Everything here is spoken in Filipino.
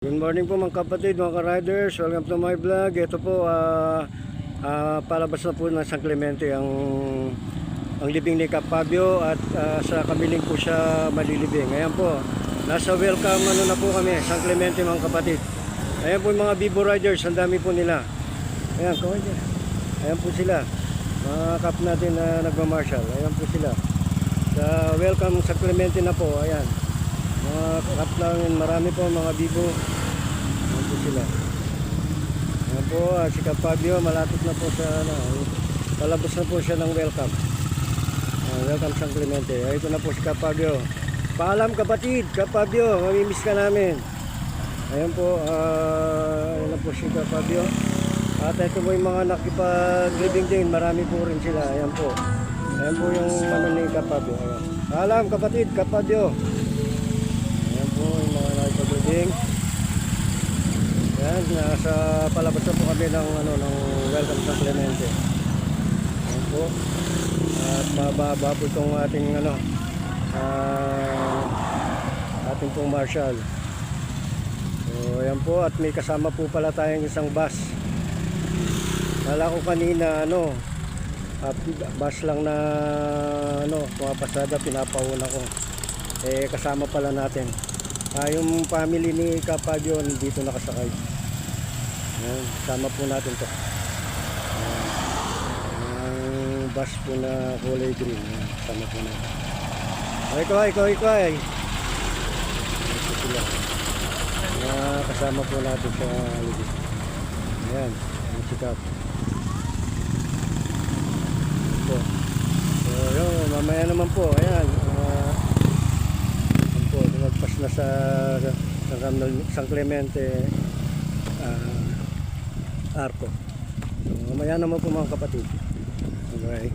Good morning po mga kapatid, mga ka-riders. Welcome to my vlog. Ito po, palabas na po ng San Clemente ang libing ni Kap Fabio at sa kamiling po siya malilibing. Ayan po, nasa welcome na po kami, San Clemente mga kapatid. Ayan po yung mga Vivo Riders, ang dami po nila. Ayan, kaway dyan. Ayan po sila, mga kap natin na nagmamarshal. Ayan po sila. Sa welcome San Clemente na po, ayan. Mga kap namin, marami po mga Vivo. Ayan po sila. Ayan po, si Kap Fabio, malapit na po sa, palabas na po siya ng welcome. Welcome San Clemente. Ito na po si Kap Fabio. Paalam kapatid, Kap Fabio, mamimiss ka namin. Ayan po, ayan na po si Kap Fabio. At ito po yung mga nakipag-living din, marami po rin sila. Ayan po. Ayan po yung ano ni Kap Fabio. Ayan. Paalam kapatid, Kap Fabio. Ayan po yung mga nakipag-living. Ayan, nasa palabas na po kami ng, ng welcome San Clemente. Ayan po. At mababa po itong ating ating pong marshal. So ayan po, at may kasama po pala tayong isang bus. Kala ko kanina bus lang na pumapasada, pinapauna ko. Eh kasama pala natin. Yung family ni Kap Fabio dito nakasakay. Ayan, kasama po natin to. Bus po na kulay green. Kasama po natin. Ikaw. Ito sila. Kasama po natin sa libig. Ayan, ang sikap. Ito. So, yun, mamaya naman po. Ayan. Ayan po, lumagpas na sa San Clemente Arco. So, mamaya naman po mga kapatid. Okay.